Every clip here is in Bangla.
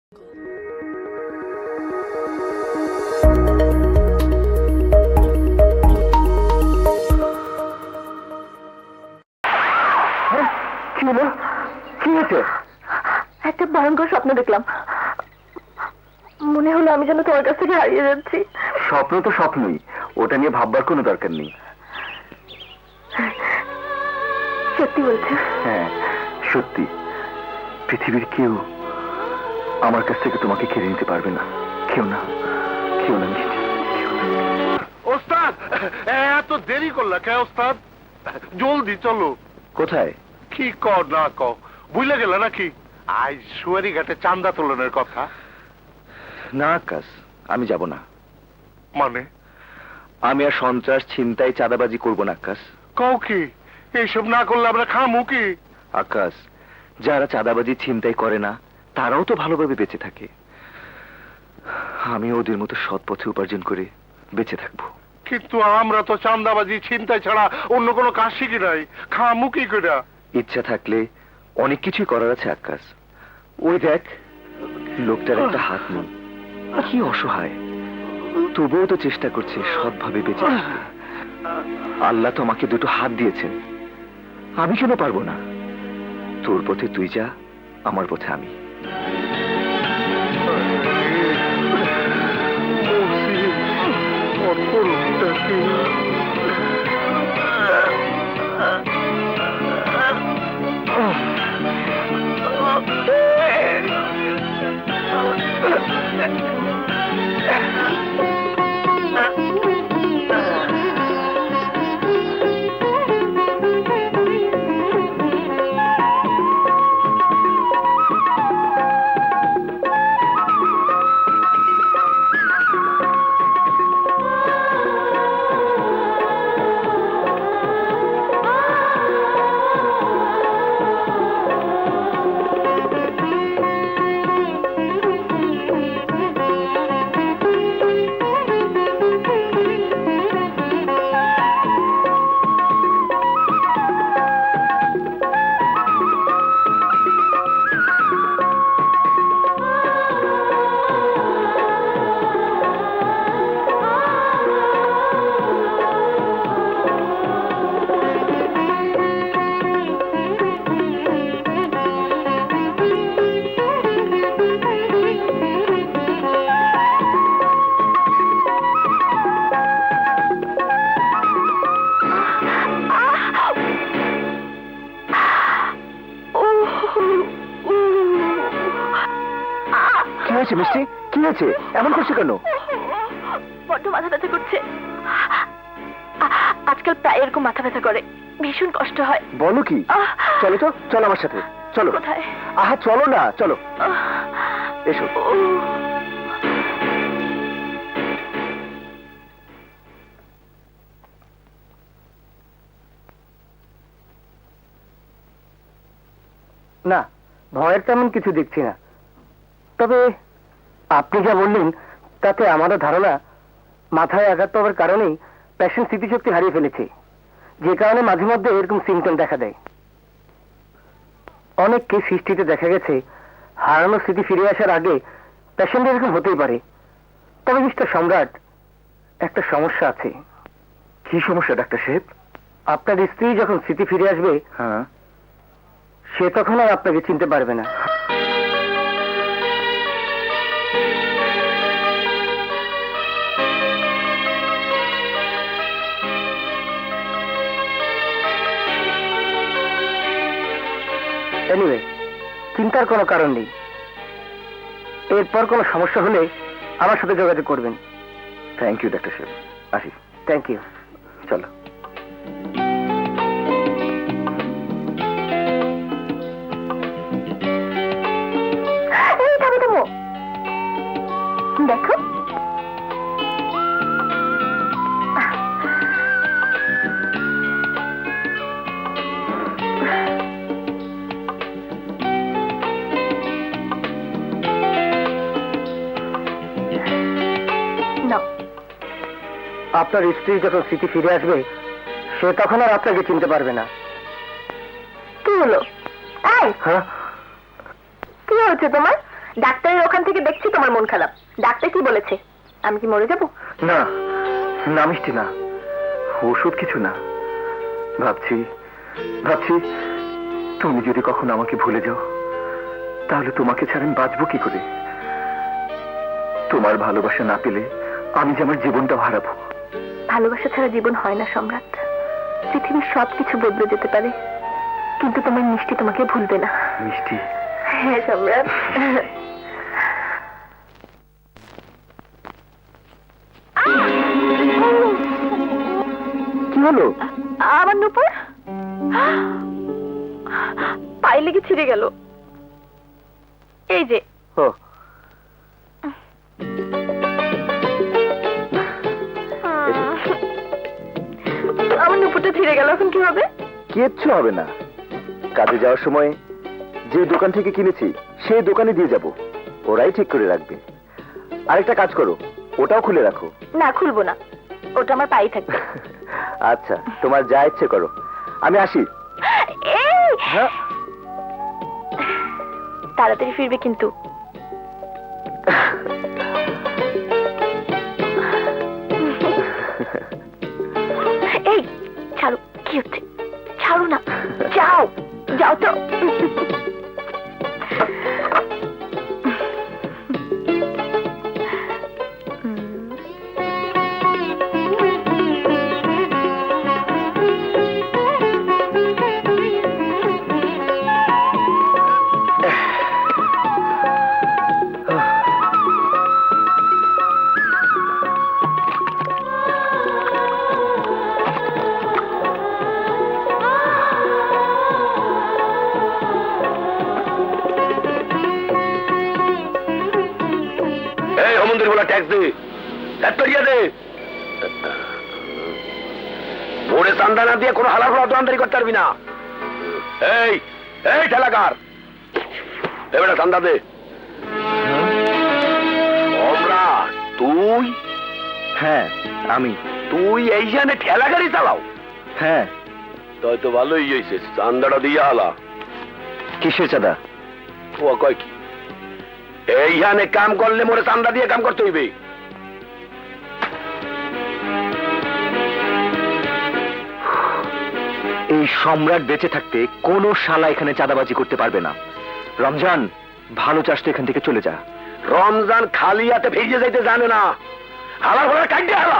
কি হলো? কি হয়েছে? একটা ভয়ঙ্কর স্বপ্ন দেখলাম। মনে হলো আমি যেন তোমার কাছ থেকে হারিয়ে যাচ্ছি। স্বপ্ন তো স্বপ্নই, ওটা নিয়ে ভাববার কোনো দরকার নেই। সত্যি বলছো? হ্যাঁ সত্যি, পৃথিবীর কেউ আমার কাছ থেকে তোমাকে কেড়ে নিতে পারবে না। কেউ না, কেউ না মিষ্টি। ওস্তাদ, এত দেরি করলা কে ওস্তাদ? জলদি চলো। কোথায়? কি কর না কও, বুঝলে গেল নাকি আজ সুয়ারি ঘাটে চান্দা তোলনের কথা? না আকাশ, আমি যাব না। মানে? আমি আর সন্ত্রাস, ছিনতাই, চাঁদাবাজি করব না আকাশ। কও কি? এইসব না করলে আমরা খামু কি? আকাশ, যারা চাঁদাবাজি ছিনতাই করে না তারাও তো ভালোভাবে বেঁচে থাকে। আমি ওদের মতো সৎ পথে উপার্জন করে বেঁচে থাকবো। কিন্তু আমরা তো চান্দাবাজি ছিনতাই ছাড়া অন্য কোনো কাজ শিখি নাই, খামু কি করে? ইচ্ছা থাকলে অনেক কিছুই করার আছে আকাশ। ওই দেখ, লোকটার একটা হাত নেই, কি অসহায়, তবুও তো চেষ্টা করছে সৎভাবে বেঁচে থাকতে। আল্লাহ তো আমাকে দুটো হাত দিয়েছেন, আমি কেন পারবো না? তোর পথে তুই যা, আমার পথে আমি। কি হয়েছে মিষ্টি? কি হয়েছে? এমন করছো কেন? বড্ড মাথা ব্যথা করছে। আজকাল প্রায় এরকম মাথা ব্যথা করে, ভীষণ কষ্ট হয়। বলো কি? চলো তো, চলো আমার সাথে, চলো। কোথায়? আহা চলো না, চলো এসো। না, ভয়ের তেমন কিছু দেখছি না। তবে আপনি যা বললেন তাতে আমারও ধারণা মাথায় আঘাত পাওয়ার কারণেই পেশেন্ট স্মৃতিশক্তি হারিয়ে ফেলেছে, যে কারণে মাঝে মধ্যে এরকম সিমটম দেখা দেয়। অনেককে সৃষ্টিতে দেখা গেছে হারানো স্মৃতি ফিরে আসার আগে পেশেন্ট এরকম হতেই পারে। তবে মিস্টার সম্রাট, একটা সমস্যা আছে। কি সমস্যা ডাক্তার সাহেব? আপনার স্ত্রী যখন স্মৃতি ফিরে আসবে, হ্যাঁ, সে তখন আর আপনাকে চিনতে পারবে না। এনিওয়ে, চিন্তার কোনো কারণ নেই। এরপর কোনো সমস্যা হলে আমার সাথে যোগাযোগ করবেন। থ্যাংক ইউ ডাক্তার সাহেব, আসি। থ্যাংক ইউ, চলো। দেখো, আপনার স্ত্রী যখন স্মৃতি ফিরে আসবে, সে তখন আর আপনাকে চিনতে পারবে না। কি হলো? এই, হ্যাঁ, কি হয়েছে তোমার? ডাক্তারের ওখান থেকে দেখছি তোমার মন খারাপ। ডাক্তার কি বলেছে? আমি কি মরে যাব? না না মিষ্টি, না, ওষুধ কিছু না। ভাবছি ভাবছি তুমি যদি কখনো আমাকে ভুলে যাও, তাহলে তোমাকে ছাড়া আমি বাঁচবো কি করে? তোমার ভালোবাসা না পেলে আমি যে আমার জীবনটাও হারাবো। ভালোবাসা ছাড়া জীবন হয় না সম্রাট। পৃথিবীর সবকিছু বদলে যেতে পারে, কিন্তু তোমার মিষ্টি তোমাকে ভুলবে না। মিষ্টি? হ্যাঁ সম্রাট। কি হলো? আমার নুপুর পায়ে লেগে ছিঁড়ে গেল। এই যে ও, আমার নুপুরটা ছিঁড়ে গেল, এখন কি হবে? কিচ্ছু হবে না। কাজে যাওয়ার সময় যে দোকান থেকে কিনেছি সেই দোকানে দিয়ে যাব, ওরাই ঠিক করে রাখবে। আরেকটা কাজ করো, ওটাও খুলে রাখো। না, খুলবো না, ওটা আমার পায়ে থাকবে। আচ্ছা, তোমার যা ইচ্ছে করো, আমি আসি। এই হ্যাঁ, তাড়াতাড়ি ফিরবে কিন্তু। এই ছাড়ো, কি হচ্ছে? ছাড়ো না, যাও যাও তো। এই হোমন্দির বলা ট্যাক্স দে, ট্যাক্টরিয়া দে। ভোরে চান্দা না দিয়ে কোনো হালার ফলা দোকানদারি করতে পারবি না। এই এই ঠেলাকার, এবারে চান্দা দে। সম্রাট, তুই? হ্যাঁ আমি। তুই এইখানে ঠেলা গাড়ি চালাও? হ্যাঁ। তাই তো ভালোই হয়েছে, চান্দাটা দিয়ে হালা। কিসের চাঁদা? ও কয় কি, এইখানে কাম করলে মোরে চান্দা দিয়ে কাম করতে হইবে। এই সম্রাট বেঁচে থাকতে কোনো শালা এখানে চাঁদাবাজি করতে পারবে না। রমজান, ভালো চাষ তো এখান থেকে চলে যা। রমজান খালি হাতে ভেজে যাইতে জানে না, হালা ভরা কাটতে হালা।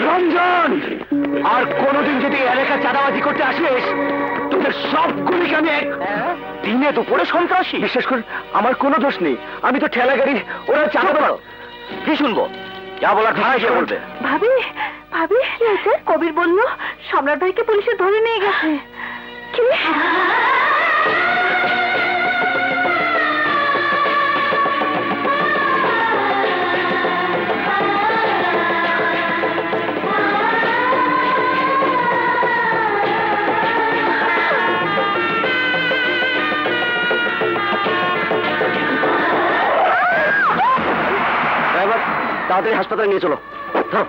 রমজান, আর কোনোদিন যদি এলাকা চাঁদাবাজি করতে আসিস, তোদের সবগুলিকে আমি দিনে দুপুরে সন্ত্রাসী। বিশেষ করে আমার কোনো দোষ নেই, আমি তো ঠেলা গাড়ি, ওরা চাঁদা পারো। কি শুনবো? যা বলার থানায় গিয়ে বলবে। ভাবি, ভাবি কি হয়েছে? কবির বললো সম্রাট ভাইকে পুলিশে ধরে নিয়ে গেছে। কি? তাড়াতাড়ি হাসপাতালে নিয়ে চলো ধরো